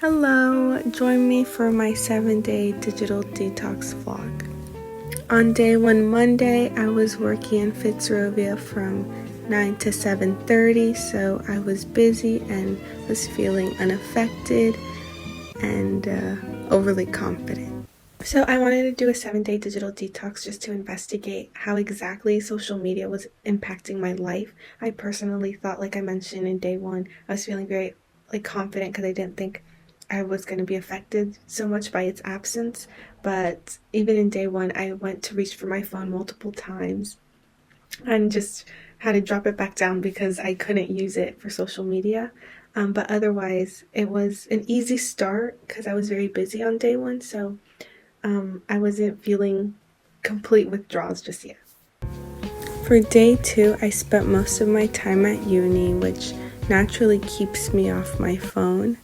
Hello, join me for my 7-day digital detox vlog. On day 1 Monday, I was working in Fitzrovia from 9 to 7:30, so I was busy and was feeling unaffected and overly confident. So I wanted to do a 7-day digital detox just to investigate how exactly social media was impacting my life. I personally thought, like I mentioned in day 1, I was feeling very confident because I didn't think I was going to be affected so much by its absence. But even in day 1, I went to reach for my phone multiple times and just had to drop it back down because I couldn't use it for social media. But otherwise, it was an easy start because I was very busy on day 1, so I wasn't feeling complete withdrawals just yet. For day 2, I spent most of my time at uni, which naturally keeps me off my phone.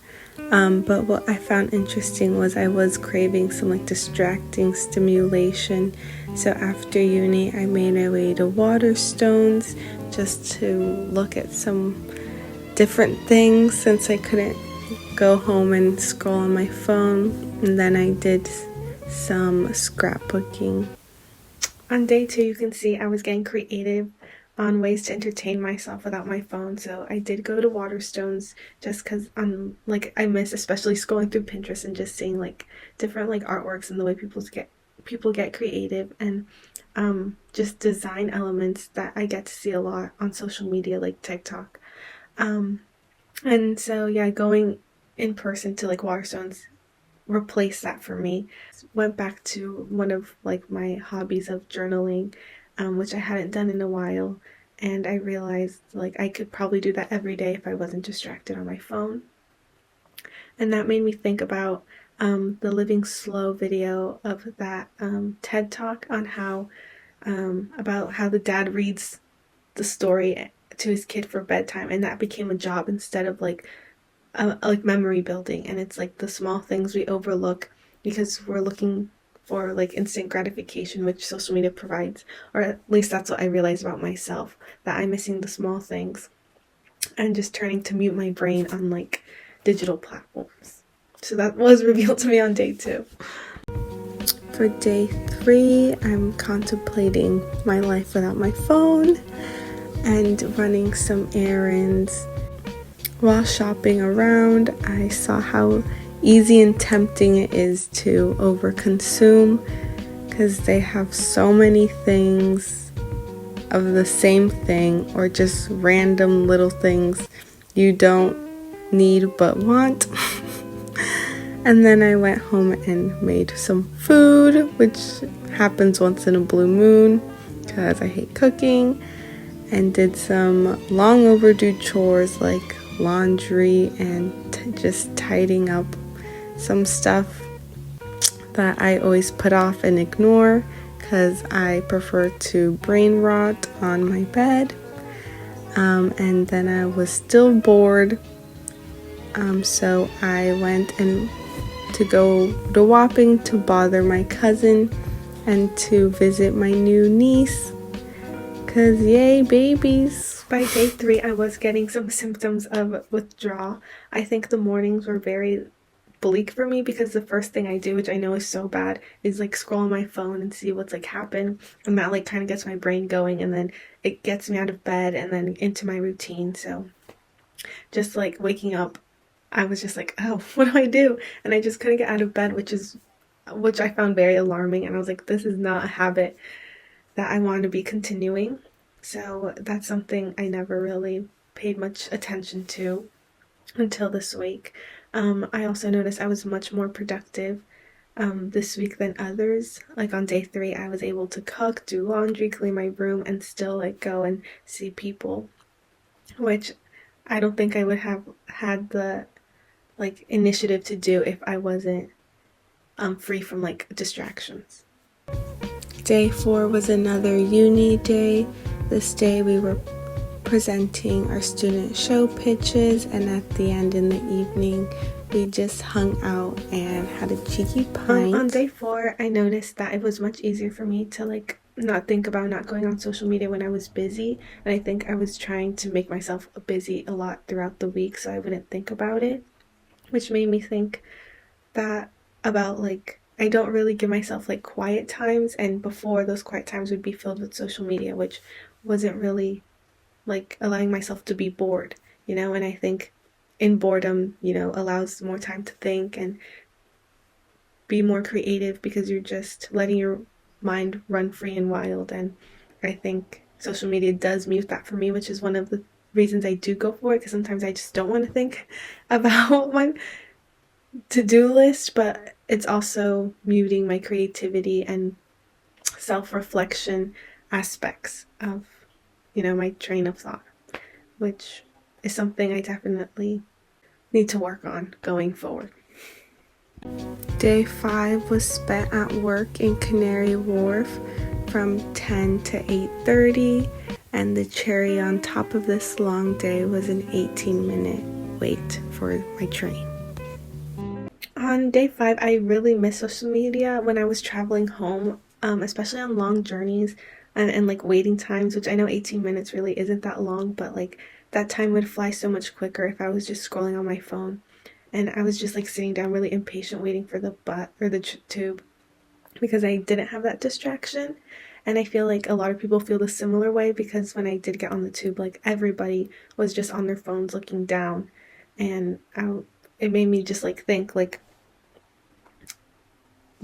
But what I found interesting was I was craving some distracting stimulation. So after uni, I made my way to Waterstones just to look at some different things since I couldn't go home and scroll on my phone. And then I did some scrapbooking. On day 2, you can see I was getting creative on ways to entertain myself without my phone. So I did go to Waterstones just because I miss especially scrolling through Pinterest and just seeing different artworks and the way people get creative and just design elements that I get to see a lot on social media like TikTok. And so yeah, going in person to Waterstones replaced that for me. Went back to one of my hobbies of journaling, which I hadn't done in a while, and I realized I could probably do that every day if I wasn't distracted on my phone. And that made me think about the Living Slow video of that TED Talk on how about how the dad reads the story to his kid for bedtime, and that became a job instead of memory building. And it's the small things we overlook because we're looking for instant gratification, which social media provides, or at least that's what I realized about myself, that I'm missing the small things and just turning to mute my brain on digital platforms. So that was revealed to me on day 2. For day 3, I'm contemplating my life without my phone and running some errands. While shopping around, I saw how easy and tempting it is to overconsume because they have so many things of the same thing or just random little things you don't need but want. And then I went home and made some food, which happens once in a blue moon because I hate cooking, and did some long overdue chores like laundry and just tidying up some stuff that I always put off and ignore because I prefer to brain rot on my bed. And then I was still bored, so I went and to go to Wapping to bother my cousin and to visit my new niece because yay babies. By day 3, I was getting some symptoms of withdrawal. I think the mornings were very bleak for me because the first thing I do, which I know is so bad, is scroll on my phone and see what's happened, and that kind of gets my brain going, and then it gets me out of bed and then into my routine. So just waking up, I was just oh, what do I do? And I just couldn't get out of bed, which I found very alarming, and I was this is not a habit that I want to be continuing. So that's something I never really paid much attention to until this week. I also noticed I was much more productive this week than others. On day 3, I was able to cook, do laundry, clean my room, and still go and see people, which I don't think I would have had the initiative to do if I wasn't free from distractions. Day 4 was another uni day. This day we were presenting our student show pitches, and at the end in the evening we just hung out and had a cheeky pint. On day 4, I noticed that it was much easier for me to not think about not going on social media when I was busy, and I think I was trying to make myself busy a lot throughout the week so I wouldn't think about it. which made me think that about like I don't really give myself like quiet times, and before those quiet times would be filled with social media, which wasn't really like allowing myself to be bored, and I think in boredom, allows more time to think and be more creative because you're just letting your mind run free and wild. And I think social media does mute that for me, which is one of the reasons I do go for it, because sometimes I just don't want to think about my to-do list, but it's also muting my creativity and self-reflection aspects of, my train of thought, which is something I definitely need to work on going forward. Day 5 was spent at work in Canary Wharf from 10 to 8:30, and the cherry on top of this long day was an 18-minute wait for my train. On day 5, I really miss social media when I was traveling home, especially on long journeys and like waiting times, which I know 18 minutes really isn't that long, but like that time would fly so much quicker if I was just scrolling on my phone. And I was just like sitting down really impatient waiting for the bus or the tube because I didn't have that distraction. And I feel like a lot of people feel the similar way, because when I did get on the tube, like everybody was just on their phones looking down, and it made me just like think like,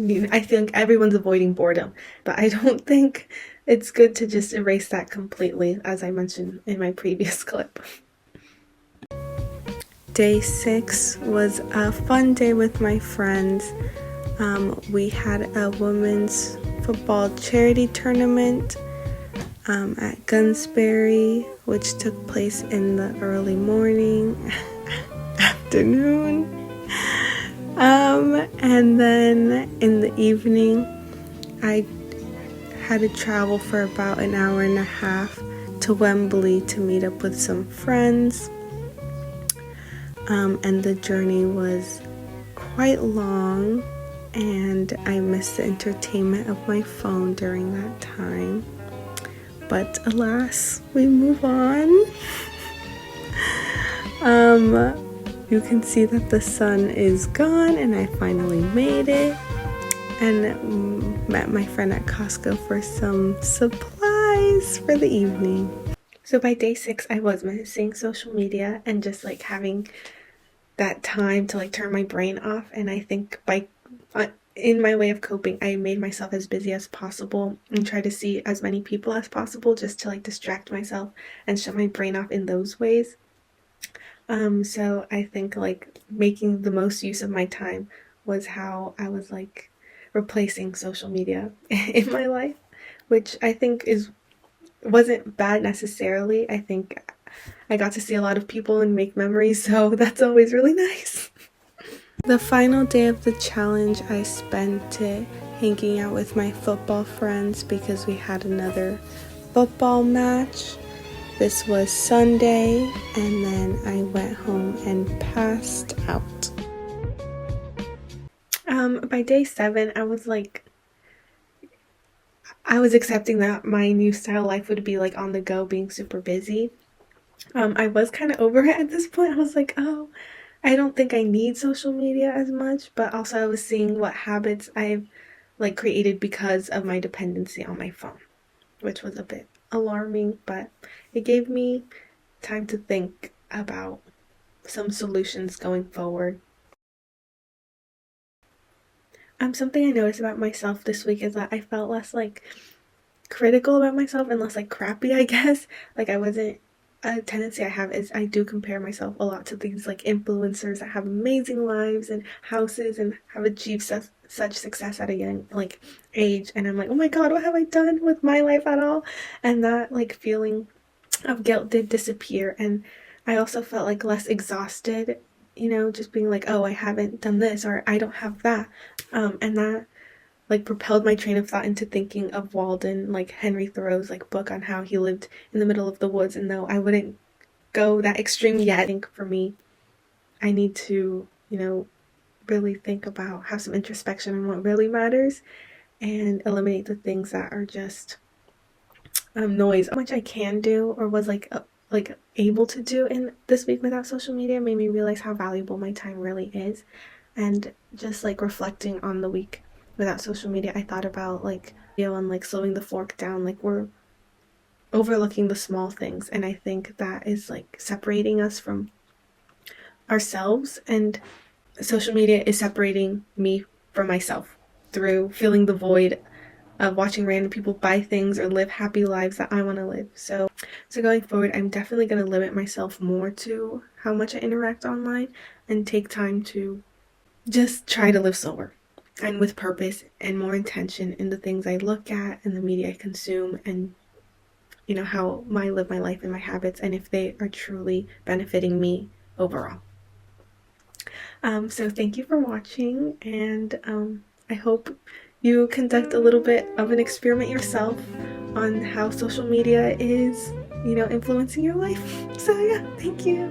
I think everyone's avoiding boredom, but I don't think it's good to just erase that completely, as I mentioned in my previous clip. Day 6 was a fun day with my friends. We had a women's football charity tournament at Gunsbury, which took place in the early morning, afternoon. And then in the evening, I had to travel for about an hour and a half to Wembley to meet up with some friends. And the journey was quite long, and I missed the entertainment of my phone during that time. But alas, we move on. You can see that the sun is gone, and I finally made it and met my friend at Costco for some supplies for the evening. So by day 6, I was missing social media and just like having that time to like turn my brain off. And I think in my way of coping, I made myself as busy as possible and try to see as many people as possible just to like distract myself and shut my brain off in those ways. So I think like making the most use of my time was how I was like replacing social media in my life, which I think wasn't bad necessarily. I think I got to see a lot of people and make memories, so that's always really nice. The final day of the challenge, I spent it hanging out with my football friends because we had another football match. This was Sunday, and then I went home and passed out. By day 7, I was accepting that my new style life would be like on the go, being super busy. I was kind of over it at this point. I was like, oh, I don't think I need social media as much, but also I was seeing what habits I've like created because of my dependency on my phone, which was a bit alarming, but it gave me time to think about some solutions going forward. Something I noticed about myself this week is that I felt less like critical about myself and less like crappy, I guess. Like a tendency I have is I do compare myself a lot to these like influencers that have amazing lives and houses and have achieved such success at a young like age, and I'm like, oh my god, what have I done with my life at all? And that like feeling of guilt did disappear, and I also felt like less exhausted, just being like, oh, I haven't done this or I don't have that, and that like propelled my train of thought into thinking of Walden, like Henry Thoreau's like book on how he lived in the middle of the woods. And though I wouldn't go that extreme yet, I think for me, I need to, really think about, have some introspection on what really matters and eliminate the things that are just noise. How much I can do, or was like like able to do in this week without social media made me realize how valuable my time really is. And just like reflecting on the week without social media, I thought about like on like slowing the fork down. Like we're overlooking the small things, and I think that is like separating us from ourselves, and social media is separating me from myself through filling the void of watching random people buy things or live happy lives that I want to live. So going forward, I'm definitely going to limit myself more to how much I interact online and take time to just try to live slower and with purpose and more intention in the things I look at and the media I consume, and you know how I live my life and my habits, and if they are truly benefiting me overall. So thank you for watching, and I hope you conduct a little bit of an experiment yourself on how social media is, influencing your life. So yeah, thank you.